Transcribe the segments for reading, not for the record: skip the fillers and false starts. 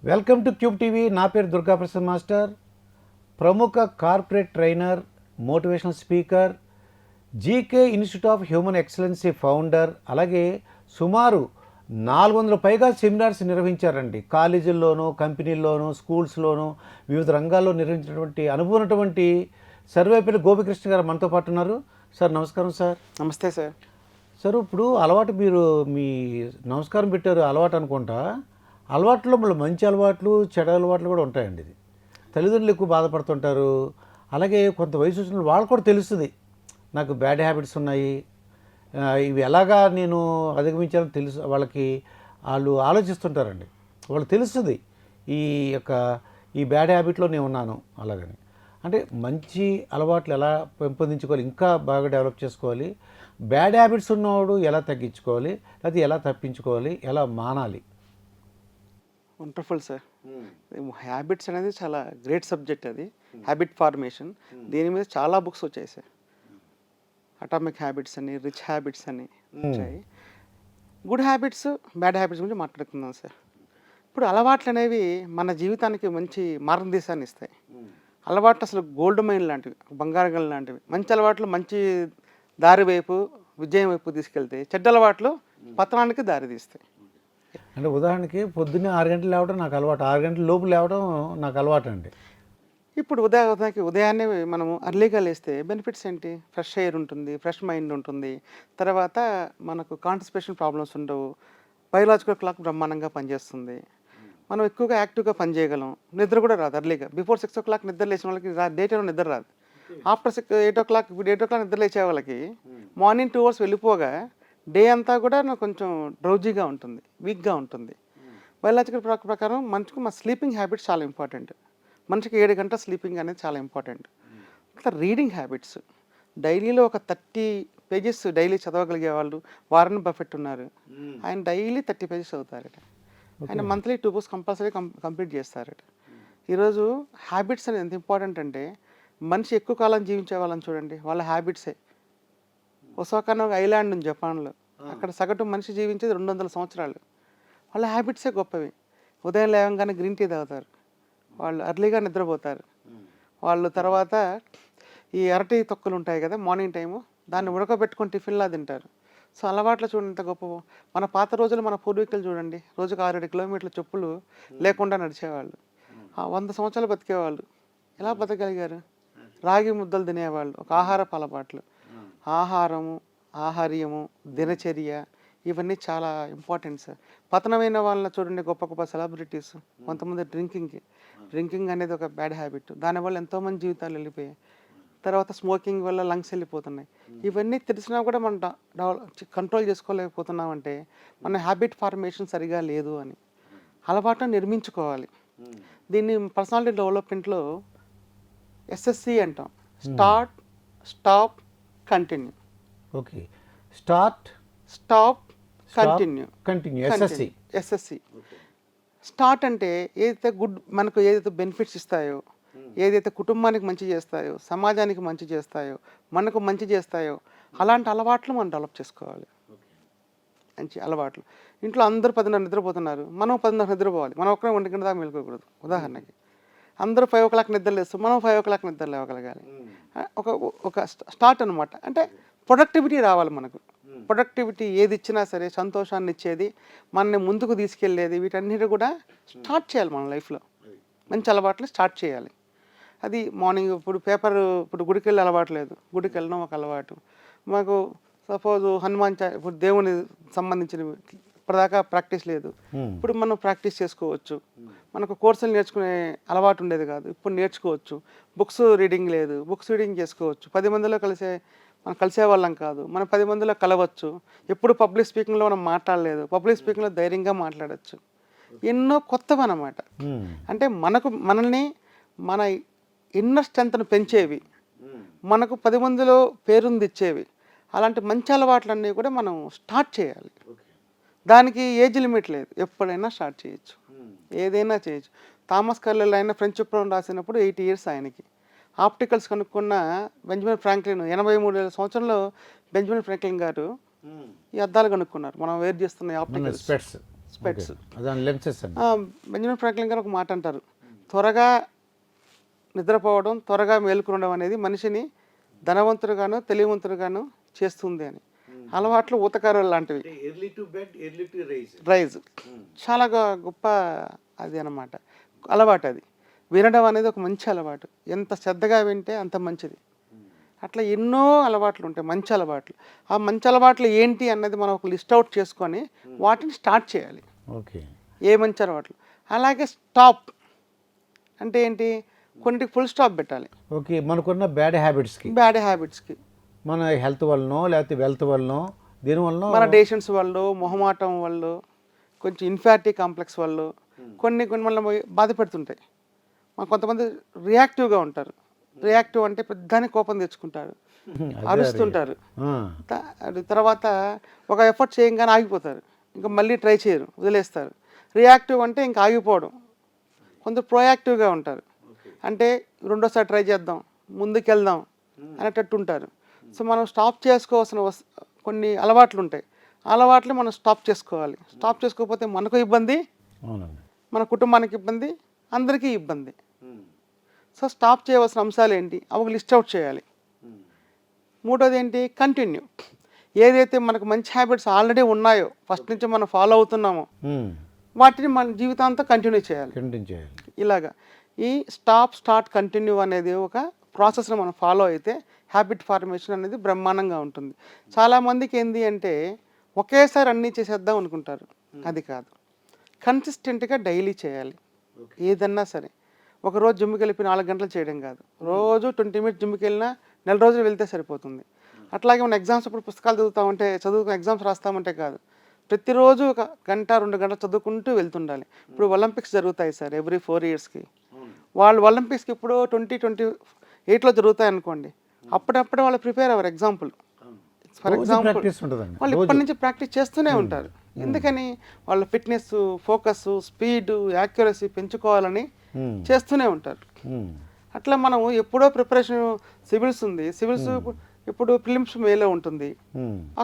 Welcome to cube TV. నా పేరు Durgaprasad master. ప్రముఖ corporate trainer, motivational speaker, GK institute of human excellency founder. అలాగే సుమారు 400 పైగా సెమినార్స్ నిర్వహించారండి. కాలేజీల్లోనూ, కంపెనీల్లోనూ, స్కూల్స్లోనూ, వివిధ రంగాల్లో నిర్వహించినటువంటి అనుభవం ఉన్నటువంటి సర్వేపల్లి గోపికృష్ణ గారు మనతో పాటు ఉన్నారు. సార్ నమస్కారం సార్. నమస్తే సార్. సార్ ఇప్పుడు అలవాటు మీరు మీ నమస్కారం పెట్టారు అలవాటు అనుకుంటా. అలవాట్లో మళ్ళీ మంచి అలవాట్లు, చెడు అలవాట్లు కూడా ఉంటాయండి. ఇది తల్లిదండ్రులు ఎక్కువ బాధపడుతుంటారు. అలాగే కొంత వయసు వచ్చిన వాళ్ళు కూడా తెలుస్తుంది, నాకు బ్యాడ్ హ్యాబిట్స్ ఉన్నాయి, ఇవి ఎలాగా నేను అధిగమించాలని తెలుసు. వాళ్ళకి వాళ్ళు ఆలోచిస్తుంటారండి. వాళ్ళకి తెలుస్తుంది ఈ యొక్క ఈ బ్యాడ్ హ్యాబిట్లో నేను ఉన్నాను అలాగని. అంటే మంచి అలవాట్లు ఎలా పెంపొందించుకోవాలి, ఇంకా బాగా డెవలప్ చేసుకోవాలి, బ్యాడ్ హ్యాబిట్స్ ఉన్నవాడు ఎలా తగ్గించుకోవాలి, అది ఎలా తప్పించుకోవాలి, ఎలా మానాలి. Wonderful sir. హ్యాబిట్స్ అనేది చాలా గ్రేట్ సబ్జెక్ట్. అది హ్యాబిట్ ఫార్మేషన్, దీని మీద చాలా బుక్స్ వచ్చాయి సార్. అటామిక్ హ్యాబిట్స్ అని, రిచ్ హ్యాబిట్స్ అని వచ్చాయి. గుడ్ హ్యాబిట్స్, బ్యాడ్ హ్యాబిట్స్ గురించి మాట్లాడుకుందాం సార్. ఇప్పుడు అలవాట్లు అనేవి మన జీవితానికి మంచి మార్గదర్శనాన్ని ఇస్తాయి. అలవాట్లు అసలు గోల్డ్ మైన్ లాంటివి, బంగారం లాంటివి. మంచి అలవాట్లు మంచి దారి వైపు, విజయం వైపు తీసుకెళ్తే, చెడ్డ అలవాట్లు పతనానికి దారి తీస్తాయి. అంటే ఉదాహరణకి పొద్దున్నే 6 గంటలు లేవడం నాకు అలవాటు, 6 గంటల లోపు లేవడం నాకు అలవాటు అండి. ఇప్పుడు ఉదయాన్నే మనము అర్లీగా లేస్తే బెనిఫిట్స్ ఏంటి? ఫ్రెష్ ఎయిర్ ఉంటుంది, ఫ్రెష్ మైండ్ ఉంటుంది, తర్వాత మనకు కాన్స్టిపేషన్ ప్రాబ్లమ్స్ ఉండవు, బయోలాజికల్ క్లాక్ బ్రహ్మాండంగా పనిచేస్తుంది, మనం ఎక్కువగా యాక్టివ్గా పనిచేయగలం, నిద్ర కూడా రాదు. అర్లీగా బిఫోర్ 6 o'clock నిద్ర లేచిన వాళ్ళకి డే టైంలో నిద్ర రాదు. ఆఫ్టర్ 8 o'clock, ఇప్పుడు 8 o'clock నిద్ర లేచే వాళ్ళకి మార్నింగ్ 2 hours వెళ్ళిపోగా డే అంతా కూడా నాకు కొంచెం డ్రౌజీగా ఉంటుంది, వీక్గా ఉంటుంది. బయోలాజికల్ ప్రకారం మనిషికి మా స్లీపింగ్ హ్యాబిట్స్ చాలా ఇంపార్టెంట్. మనిషికి 7 గంటల స్లీపింగ్ అనేది చాలా ఇంపార్టెంట్. అట్లా రీడింగ్ హ్యాబిట్స్, డైలీలో ఒక 30 pages డైలీ చదవగలిగే వాళ్ళు వారన్ బఫెట్ ఉన్నారు. ఆయన డైలీ 30 pages చదువుతారట. ఆయన మంత్లీ 2 books కంపల్సరీ కంప్లీట్ చేస్తారట. ఈరోజు హ్యాబిట్స్ అనేది ఎంత ఇంపార్టెంట్ అంటే, మనిషి ఎక్కువ కాలం జీవించే వాళ్ళని చూడండి, వాళ్ళ హ్యాబిట్సే. ఒసాకా ఒక ఐలాండ్ ఉంది జపాన్లో, అక్కడ సగటు మనిషి జీవించేది 200 సంవత్సరాలు. వాళ్ళ హ్యాబిట్సే గొప్పవి. ఉదయం లేవగానే గ్రీన్ టీ తాగుతారు, వాళ్ళు అర్లీగా నిద్రపోతారు, వాళ్ళు తర్వాత ఈ అరటి తొక్కలు ఉంటాయి కదా మార్నింగ్ టైము, దాన్ని ఉడకబెట్టుకొని టిఫిన్లా తింటారు. సో అలవాట్లు చూడండి ఎంత గొప్ప. మన పాత రోజులు, మన పూర్వీకులు చూడండి, రోజుకు 6-7 కిలోమీటర్ల చెప్పులు లేకుండా నడిచేవాళ్ళు, 100 సంవత్సరాలు బతికేవాళ్ళు. ఎలా బతకగలిగారు? రాగి ముద్దలు తినేవాళ్ళు. ఒక ఆహారపు అలవాట్లు, ఆహారము, ఆహార్యము, దినచర్య, ఇవన్నీ చాలా ఇంపార్టెంట్ సార్. పతనమైన వాళ్ళని చూడండి, గొప్ప గొప్ప సెలబ్రిటీస్, కొంతమంది డ్రింకింగ్ అనేది ఒక బ్యాడ్ హ్యాబిట్, దానివల్ల ఎంతోమంది జీవితాలు వెళ్ళిపోయాయి. తర్వాత స్మోకింగ్ వల్ల లంగ్స్ వెళ్ళిపోతున్నాయి. ఇవన్నీ తెలిసినా కూడా మనం కంట్రోల్ చేసుకోలేకపోతున్నామంటే మన హ్యాబిట్ ఫార్మేషన్ సరిగా లేదు అని. అలవాటును నిర్మించుకోవాలి. దీన్ని పర్సనాలిటీ డెవలప్మెంట్లో SSC అంటాం, start, stop, continue. Okay, start, stop, continue. SSC. Start అంటే ఏదైతే మనకు ఏదైతే బెనిఫిట్స్ ఇస్తాయో, ఏదైతే కుటుంబానికి మంచి చేస్తాయో, సమాజానికి మంచి చేస్తాయో, మనకు మంచి చేస్తాయో, అలాంటి అలవాట్లు మనం డెవలప్ చేసుకోవాలి. మంచి అలవాట్లు. ఇంట్లో అందరూ 10:30 నిద్రపోతున్నారు, మనం 10:30 నిద్రపోవాలి. మనం ఒక్కరే 1 గంట దాకా మేలుకోకూడదు. ఉదాహరణకి అందరూ 5 o'clock నిద్ర లేస్తారు, మనం 5 o'clock నిద్ర లేవగలగాలి. ఒక స్టార్ట్ అనమాట. అంటే ప్రొడక్టివిటీ రావాలి మనకు. ప్రొడక్టివిటీ ఏది ఇచ్చినా సరే సంతోషాన్ని ఇచ్చేది, మనల్ని ముందుకు తీసుకెళ్ళేది, వీటన్నిటి కూడా స్టార్ట్ చేయాలి మన లైఫ్లో. మంచి అలవాట్లు స్టార్ట్ చేయాలి. అది మార్నింగ్. ఇప్పుడు గుడికి వెళ్ళే అలవాటు లేదు, గుడికి వెళ్ళడం ఒక అలవాటు. మాకు సపోజ్ ఇప్పుడు దేవుని సంబంధించినవి ఇప్పటిదాకా ప్రాక్టీస్ లేదు, ఇప్పుడు మనం ప్రాక్టీస్ చేసుకోవచ్చు. మనకు కోర్సులు నేర్చుకునే అలవాటు ఉండేది కాదు, ఇప్పుడు నేర్చుకోవచ్చు. బుక్స్ రీడింగ్ లేదు, బుక్స్ రీడింగ్ చేసుకోవచ్చు. 10 మందిలో మనం కలిసే వాళ్ళం కాదు, మనం 10 మందిలో కలవచ్చు. ఎప్పుడు పబ్లిక్ స్పీకింగ్లో మనం మాట్లాడలేదు, పబ్లిక్ స్పీకింగ్లో ధైర్యంగా మాట్లాడచ్చు. ఎన్నో కొత్తవి అన్నమాట. అంటే మనల్ని మన ఇన్నర్ స్ట్రెంత్ను పెంచేవి, మనకు 10 మందిలో పేరుంది ఇచ్చేవి, అలాంటి మంచి అలవాట్లన్నీ కూడా మనం స్టార్ట్ చేయాలి. దానికి ఏజ్ లిమిట్ లేదు, ఎప్పుడైనా స్టార్ట్ చేయొచ్చు, ఏదైనా చేయొచ్చు. థామస్ కర్లెల్ ఆయన ఫ్రెంచ్ విప్లవం రాసినప్పుడు 80 years ఆయనకి. ఆప్టికల్స్ కనుక్కున్న బెంజమిన్ ఫ్రాంక్లిన్ 83 సంవత్సరంలో బెంజమిన్ ఫ్రాంక్లిన్ గారు ఈ అద్దాలు కనుక్కున్నారు, మనం వేరు చేస్తున్న ఆప్టికల్స్. స్పెట్స్. దాని లెన్సెస్ అండి. బెంజమిన్ ఫ్రాంక్లిన్ గారు ఒక మాట అంటారు, త్వరగా నిద్రపోవడం, త్వరగా మేలుకొనడం అనేది మనిషిని ధనవంతుడుగాను తెలివివంతుడుగాను చేస్తుంది అని. అలవాట్లు ఊతకారులు లాంటివి. Early to bed early to rise చాలా గొప్ప అది అన్నమాట, అలవాటు అది. వినడం అనేది ఒక మంచి అలవాటు, ఎంత శ్రద్ధగా వింటే అంత మంచిది. అట్లా ఎన్నో అలవాట్లు ఉంటాయి, మంచి అలవాట్లు. ఆ మంచి అలవాట్లు ఏంటి అన్నది మనం ఒక లిస్ట్ అవుట్ చేసుకొని వాటిని స్టార్ట్ చేయాలి. ఓకే. ఏ మంచి అలవాట్లు. అలాగే స్టాప్ అంటే ఏంటి, కొన్నిటికి ఫుల్ స్టాప్ పెట్టాలి. ఓకే. మనకున్న బ్యాడ్ హ్యాబిట్స్కి, బ్యాడ్ హ్యాబిట్స్కి, మన హెల్త్ వల్లనో లేకపోతే వెల్త్ వల్లనో దీనివల్ల మన డెసిషన్స్ వల్ల, మొహమాటం వల్ల, కొంచెం ఇన్ఫారిటీ కాంప్లెక్స్ వల్ల కొన్ని మనల్ని బాధ పెడుతుంటాయి. కొంతమంది రియాక్టివ్గా ఉంటారు. రియాక్టివ్ అంటే పెద్దానికి కోపం తెచ్చుకుంటారు, అరుస్తుంటారు. తర్వాత ఒక ఎఫర్ట్ చేయంగానే ఆగిపోతారు, ఇంకా మళ్ళీ ట్రై చేయరు, వదిలేస్తారు. రియాక్టివ్ అంటే ఇంకా ఆగిపోవడం. కొందరు ప్రోయాక్టివ్గా ఉంటారు, అంటే రెండోసారి ట్రై చేద్దాం, ముందుకెళ్దాం అనేటట్టు ఉంటారు. సో మనం స్టాప్ చేసుకోవాల్సిన కొన్ని అలవాట్లు ఉంటాయి. అలవాట్లు మనం స్టాప్ చేసుకోవాలి. స్టాప్ చేసుకోకపోతే మనకు ఇబ్బంది, మన కుటుంబానికి ఇబ్బంది, అందరికీ ఇబ్బంది. సో స్టాప్ చేయవలసిన అంశాలు ఏంటి అవి లిస్ట్ అవుట్ చేయాలి. మూడోది ఏంటి, కంటిన్యూ. ఏదైతే మనకు మంచి హ్యాబిట్స్ ఆల్రెడీ ఉన్నాయో, ఫస్ట్ నుంచి మనం ఫాలో అవుతున్నామో వాటిని మన జీవితాంతం కంటిన్యూ చేయాలి. ఇలాగా ఈ స్టాప్ స్టార్ట్ కంటిన్యూ అనేది ఒక ప్రాసెస్ని మనం ఫాలో అయితే హ్యాబిట్ ఫార్మేషన్ అనేది బ్రహ్మాండంగా ఉంటుంది. చాలామందికి ఏంటి అంటే ఒకేసారి అన్నీ చేసేద్దాం అనుకుంటారు, అది కాదు. కన్సిస్టెంట్గా డైలీ చేయాలి ఏదన్నా సరే. ఒకరోజు జిమ్కి వెళ్ళి 4 గంటలు చేయడం కాదు, రోజు 20 మినిట్స్ జిమ్కి వెళ్ళినా నెల రోజులు వెళ్తే సరిపోతుంది. అట్లాగే మన ఎగ్జామ్స్ అప్పుడు పుస్తకాలు చదువుకుని ఎగ్జామ్స్ రాస్తామంటే కాదు, ప్రతిరోజు 1 గంట 2 గంటలు చదువుకుంటూ వెళ్తుండాలి. ఇప్పుడు ఒలింపిక్స్ జరుగుతాయి సార్ ఎవ్రీ 4 ఇయర్స్కి. వాళ్ళు ఒలింపిక్స్కి ఇప్పుడు 2028లో జరుగుతాయి అనుకోండి, అప్పుడప్పుడే వాళ్ళు ప్రిపేర్ అవ్వరు. ఫర్ ఎగ్జాంపుల్ వాళ్ళు ఇప్పటి నుంచి ప్రాక్టీస్ చేస్తూనే ఉంటారు. ఎందుకని, వాళ్ళ ఫిట్నెస్, ఫోకస్, స్పీడ్, యాక్యురసీ పెంచుకోవాలని చేస్తూనే ఉంటారు. అట్లా మనం ఎప్పుడో ప్రిపరేషన్, సివిల్స్ ఉంది, సివిల్స్ ఇప్పుడు ప్రిలిమ్స్ మేలో ఉంటుంది,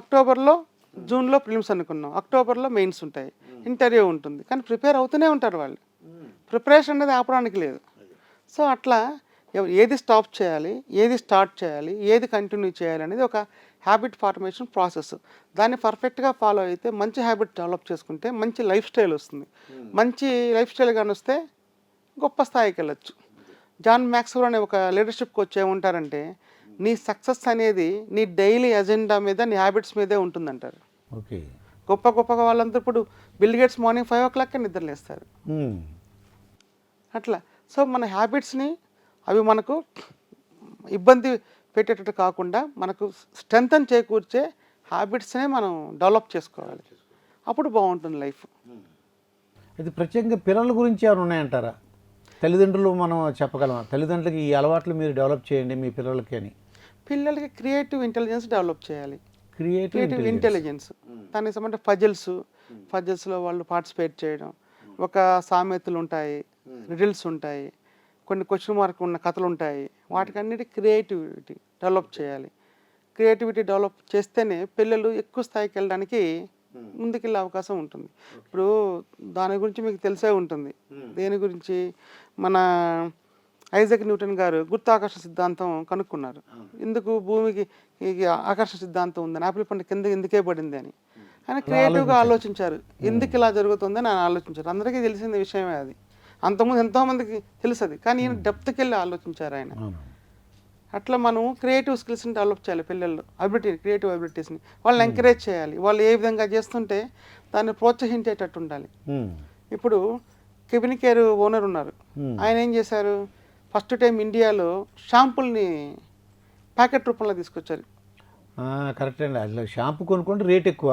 అక్టోబర్లో జూన్లో ప్రిలిమ్స్ అనుకున్నాం, అక్టోబర్లో మెయిన్స్ ఉంటాయి, ఇంటర్వ్యూ ఉంటుంది, కానీ ప్రిపేర్ అవుతూనే ఉంటారు వాళ్ళు. ప్రిపరేషన్ అనేది ఆపడానికి లేదు. సో అట్లా ఏది స్టాప్ చేయాలి, ఏది స్టార్ట్ చేయాలి, ఏది కంటిన్యూ చేయాలి అనేది ఒక హ్యాబిట్ ఫార్మేషన్ ప్రాసెస్. దాన్ని పర్ఫెక్ట్గా ఫాలో అయితే మంచి హ్యాబిట్ డెవలప్ చేసుకుంటే మంచి లైఫ్ స్టైల్ వస్తుంది. మంచి లైఫ్ స్టైల్ కానీ వస్తే గొప్ప స్థాయికి వెళ్ళొచ్చు. జాన్ మ్యాక్స్వెల్ అనే ఒక లీడర్షిప్ కోచ్ ఏమంటారంటే, నీ సక్సెస్ అనేది నీ డైలీ ఎజెండా మీద, నీ హ్యాబిట్స్ మీదే ఉంటుందంటారు. ఓకే. గొప్ప వాళ్ళంతా ఇప్పుడు బిల్ గేట్స్ మార్నింగ్ 5 o'clock నిద్రలేస్తారు. అట్లా సో మన హ్యాబిట్స్ని అవి మనకు ఇబ్బంది పెట్టేటట్టు కాకుండా మనకు స్ట్రెంగ్తన్ చేకూర్చే హ్యాబిట్స్నే మనం డెవలప్ చేసుకోవాలి. అప్పుడు బాగుంటుంది లైఫ్. ఇది ప్రత్యేకంగా పిల్లల గురించి ఏమైనా ఉన్నాయంటారా? తల్లిదండ్రులు మనం చెప్పగలమా, తల్లిదండ్రులకి ఈ అలవాట్లు మీరు డెవలప్ చేయండి మీ పిల్లలకి అని? పిల్లలకి క్రియేటివ్ ఇంటెలిజెన్స్ డెవలప్ చేయాలి. క్రియేటివ్ ఇంటెలిజెన్స్ దానికి సంబంధించిన పజిల్స్లో వాళ్ళు పార్టిసిపేట్ చేయడం. ఒక సామెతలు ఉంటాయి, రిడిల్స్ ఉంటాయి, కొన్ని క్వశ్చన్ మార్క్ ఉన్న కథలు ఉంటాయి. వాటికన్నిటి క్రియేటివిటీ డెవలప్ చేయాలి. క్రియేటివిటీ డెవలప్ చేస్తేనే పిల్లలు ఎక్కువ స్థాయికి వెళ్ళడానికి ముందుకెళ్ళే అవకాశం ఉంటుంది. ఇప్పుడు దాని గురించి మీకు తెలిసే ఉంటుంది. దేని గురించి, మన ఐజాక్ న్యూటన్ గారు గురుత్వాకర్షణ సిద్ధాంతం కనుక్కున్నారు. ఎందుకు భూమికి ఆకర్షణ సిద్ధాంతం ఉందని, ఆపిల్ పండు కింద ఎందుకే పడింది అని ఆయన క్రియేటివ్గా ఆలోచించారు. ఎందుకు ఇలా జరుగుతుందని ఆయన ఆలోచించారు. అందరికీ తెలిసిన విషయమే అది, అంతకుముందు ఎంతోమందికి తెలుసు అది, కానీ ఈయన డెప్త్కి వెళ్ళి ఆలోచించారు ఆయన. అట్లా మనం క్రియేటివ్ స్కిల్స్ని డెవలప్ చేయాలి పిల్లల్లో, క్రియేటివ్ అబిలిటీస్ని వాళ్ళని ఎంకరేజ్ చేయాలి. వాళ్ళు ఏ విధంగా చేస్తుంటే దాన్ని ప్రోత్సహించేటట్టు ఉండాలి. ఇప్పుడు కెవిన్ కేర్ ఓనర్ ఉన్నారు, ఆయన ఏం చేశారు, ఫస్ట్ టైం ఇండియాలో షాంపుల్ని ప్యాకెట్ రూపంలో తీసుకొచ్చారు. కరెక్ట్ అండి. అట్లా షాంపూ కొనుక్కుంటే రేట్ ఎక్కువ,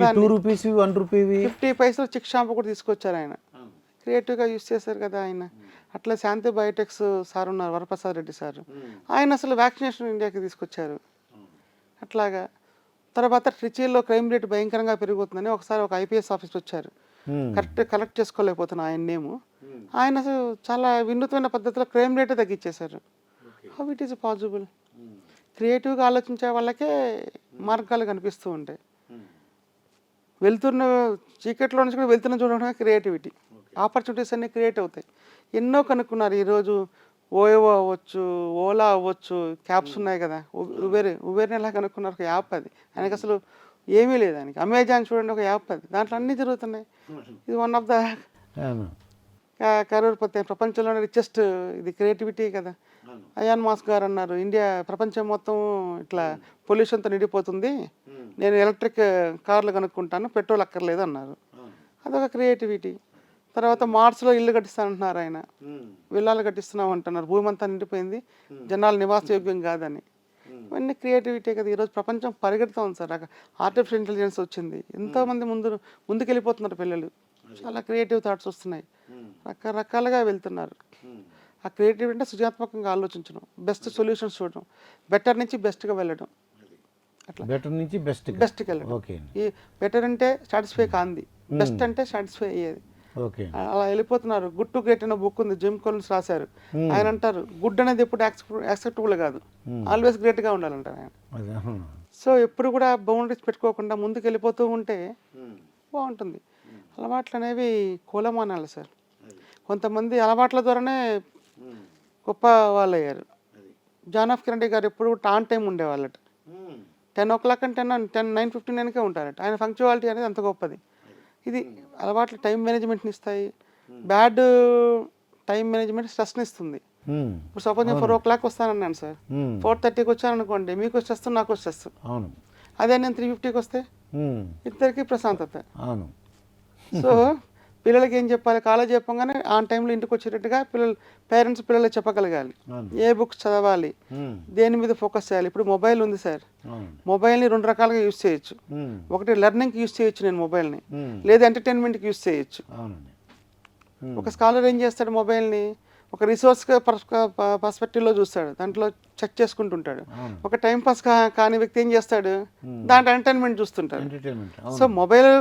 2 రూపీస్ 1 రూపీ 50 పైసలు చిక్ షాంపూ కూడా తీసుకొచ్చారు ఆయన. క్రియేటివ్గా యూజ్ చేశారు కదా ఆయన. అట్లా శాంతి బయోటెక్స్ సార్ ఉన్నారు, వరప్రసాద్ రెడ్డి సార్, ఆయన అసలు వ్యాక్సినేషన్ ఇండియాకి తీసుకొచ్చారు. అట్లాగా తర్వాత ట్రిచీలో క్రైమ్ రేట్ భయంకరంగా పెరిగిపోతుందని ఒకసారి ఒక ఐపీఎస్ ఆఫీస్ వచ్చారు, కలెక్ట్ చేసుకోలేకపోతున్నా ఆయన నేము. ఆయన అసలు చాలా వినూత్నమైన పద్ధతిలో క్రైమ్ రేటే తగ్గించేశారు. How it is possible? క్రియేటివ్గా ఆలోచించే వాళ్ళకే మార్గాలు కనిపిస్తూ ఉంటాయి. వెళ్తున్న చీకట్లో నుంచి కూడా వెళ్తున్న చూడడమే క్రియేటివిటీ. ఆపర్చునిటీస్ అన్నీ క్రియేట్ అవుతాయి. ఎన్నో కనుక్కున్నారు. ఈరోజు ఓయో అవ్వచ్చు, ఓలా అవ్వచ్చు, క్యాబ్స్ ఉన్నాయి కదా, ఉబేర్ని ఎలా కనుక్కున్నారు? ఒక యాప్ అది. ఆయనకి అసలు ఏమీ లేదు. ఆయనకి అమెజాన్ చూడండి, ఒక యాప్ అది. దాంట్లో అన్నీ జరుగుతున్నాయి. ఇది వన్ ఆఫ్ ద అవును. కరోడ్పతి, ప్రపంచంలోనే రిచెస్ట్ ఇది క్రియేటివిటీ కదా. అయాన్ మాస్క్ గారు అన్నారు, ఇండియా ప్రపంచం మొత్తం ఇట్లా పొల్యూషన్తో నిండిపోతుంది, నేను ఎలక్ట్రిక్ కార్లు కనుక్కుంటాను, పెట్రోల్ అక్కర్లేదు అన్నారు. అదొక క్రియేటివిటీ. తర్వాత మార్స్లో ఇల్లు కట్టిస్తానంటున్నారు ఆయన, విల్లాలు కట్టిస్తున్నాం అంటున్నారు. భూమి అంతా నిండిపోయింది, జనాలు నివాసయోగ్యం కాదని. ఇవన్నీ క్రియేటివిటీ కదా. ఈరోజు ప్రపంచం పరిగెడుతూ ఉంది సార్. ఆర్టిఫిషియల్ ఇంటెలిజెన్స్ వచ్చింది, ఎంతోమంది ముందుకెళ్ళిపోతున్నారు పిల్లలు. చాలా క్రియేటివ్ థాట్స్ వస్తున్నాయి, రకరకాలుగా వెళ్తున్నారు. ఆ క్రియేటివిటీ అంటే సృజనాత్మకంగా ఆలోచించడం, బెస్ట్ సొల్యూషన్స్ చూడడం, బెటర్ నుంచి బెస్ట్గా వెళ్ళడం. అట్లా బెటర్ నుంచి బెస్ట్కి వెళ్ళడం. ఓకే. ఈ బెటర్ అంటే సాటిస్ఫై కాంది, బెస్ట్ అంటే సాటిస్ఫై అయ్యేది. ఓకే. అలా వెళ్ళిపోతున్నారు. గుడ్ టు గ్రేట్ అనే బుక్ ఉంది, జిమ్ కోలిన్స్ రాశారు. ఆయన అంటారు, గుడ్ అనేది ఎప్పుడు యాక్సెప్టబుల్ కాదు, ఆల్వేస్ గ్రేట్గా ఉండాలంటారు ఆయన. సో ఎప్పుడు కూడా బౌండరీస్ పెట్టుకోకుండా ముందుకు వెళ్ళిపోతూ ఉంటే బాగుంటుంది. అలవాట్లు అనేవి కులమానాలు సార్. కొంతమంది అలవాట్ల ద్వారానే గొప్ప వాళ్ళు అయ్యారు. జాన్ ఆఫ్ కెనడీ గారు ఎప్పుడు ఆన్ టైం ఉండేవాళ్ళట. 10 o'clock అంటే 9:59కే ఉంటారట. ఆయన ఫంక్చువాలిటీ అనేది అంత గొప్పది. ఇది అలవాట్లు టైం మేనేజ్మెంట్ని ఇస్తాయి. బ్యాడ్ టైం మేనేజ్మెంట్ స్ట్రెస్ని ఇస్తుంది. ఇప్పుడు సపోజ్ నేను 4 o'clock వస్తానన్నాను సార్, 4:30కి వచ్చాను అనుకోండి, మీకు వచ్చేస్తాను, నాకు వచ్చేస్తాను. అవును. అదే నేను 3:50కి వస్తే ఇద్దరికి ప్రశాంతత. అవును. సో పిల్లలకి ఏం చెప్పాలి? కాలేజ్ చెప్పగానే ఆన్ టైంలో ఇంటికి వచ్చేటట్టుగా పేరెంట్స్ పిల్లలకి చెప్పగలగాలి. ఏ బుక్స్ చదవాలి, దేని మీద ఫోకస్ చేయాలి. ఇప్పుడు మొబైల్ ఉంది సార్, మొబైల్ని 2 రకాలుగా యూజ్ చేయొచ్చు. ఒకటి లెర్నింగ్కి యూజ్ చేయొచ్చు నేను మొబైల్ని, లేదా ఎంటర్టైన్మెంట్కి యూజ్ చేయొచ్చు. ఒక స్కాలర్ ఏం చేస్తాడు, మొబైల్ని ఒక రిసోర్స్గా పర్స్పెక్టివ్లో చూస్తాడు, దాంట్లో చెక్ చేసుకుంటుంటాడు. ఒక టైం పాస్ కాని వ్యక్తి ఏం చేస్తాడు, దాంట్లో ఎంటర్టైన్మెంట్ చూస్తుంటాడు. సో మొబైల్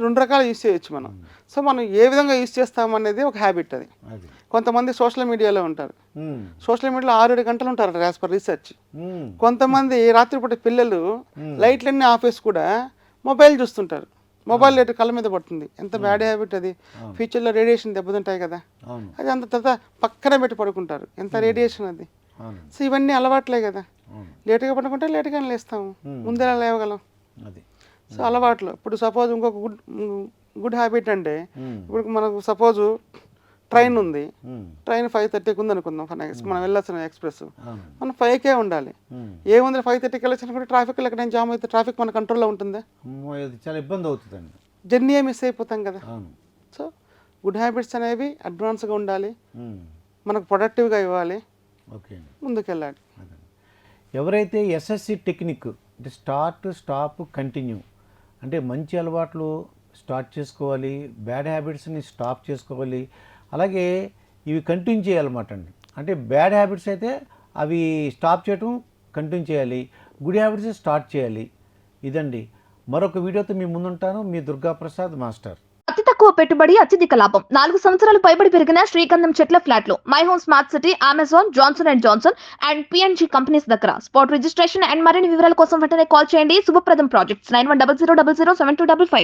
2 రకాలు యూజ్ చేయొచ్చు మనం. సో మనం ఏ విధంగా యూజ్ చేస్తామనేది ఒక హ్యాబిట్ అది. కొంతమంది సోషల్ మీడియాలో ఉంటారు, సోషల్ మీడియాలో 6-7 గంటలు ఉంటారు యాజ్ పర్ రీసెర్చ్. కొంతమంది రాత్రిపూట పిల్లలు లైట్లన్నీ ఆపేసి కూడా మొబైల్ చూస్తుంటారు. మొబైల్ లైట్ కళ్ళ మీద పడుతుంది, ఎంత బ్యాడ్ హ్యాబిట్ అది. ఫ్యూచర్లో రేడియేషన్ దెబ్బతింటాయి కదా, అది అంత తర్వాత పక్కన పెట్టి పడుకుంటారు, ఎంత రేడియేషన్ అది. సో ఇవన్నీ అలవాట్లే కదా. లేటుగా పడుకుంటే లేటుగానే లేస్తాము, ముందే లేవగలం. సో అలవాట్లు. ఇప్పుడు సపోజ్ ఇంకొక గుడ్ హ్యాబిట్ అంటే, ఇప్పుడు మనకు సపోజ్ ట్రైన్ ఉంది, ట్రైన్ 5:30కి ఉంది అనుకుందాం, మనం వెళ్ళొచ్చిన ఎక్స్ప్రెస్, మనం 5కే ఉండాలి. ఏముంది 5:30కి వెళ్ళొచ్చిన కూడా ట్రాఫిక్లో ఎక్కడ జామ్ అయితే ట్రాఫిక్ మన కంట్రోల్లో ఉంటుందా? చాలా ఇబ్బంది అవుతుందండి, జర్నీ మిస్ అయిపోతాం కదా. సో గుడ్ హ్యాబిట్స్ అనేవి అడ్వాన్స్గా ఉండాలి, మనకు ప్రొడక్టివ్గా ఇవ్వాలి, ముందుకెళ్ళాలి. ఎవరైతే ఎస్ఎస్సి టెక్నిక్ అంటే స్టార్ట్, స్టాప్, కంటిన్యూ అంటే మంచి అలవాట్లు స్టార్ట్ చేసుకోవాలి, బ్యాడ్ హ్యాబిట్స్ని స్టాప్ చేసుకోవాలి, అలాగే ఇవి కంటిన్యూ చేయాలన్నమాట అండి. అంటే బ్యాడ్ హ్యాబిట్స్ అయితే అవి స్టాప్ చేయటం కంటిన్యూ చేయాలి, గుడ్ హ్యాబిట్స్ స్టార్ట్ చేయాలి. ఇదండి. మరొక వీడియోతో మీ ముందుంటాను. మీ దుర్గాప్రసాద్ మాస్టర్. అతి తక్కువ పెట్టుబడి, అత్యధిక లాభం. 4 సంవత్సరాలు పైబడి పెరిగిన శ్రీగంధం చెట్ల ఫ్లాట్లు my home smart city, Amazon, Johnson and Johnson and PNG companies దగ్గర. స్పాట్ రిజిస్ట్రేషన్ అండ్ మరిన్ని వివరాల కోసం వెంటనే కాల్ చేయండి. శుభప్రదం ప్రాజెక్ట్స్ 9100007255.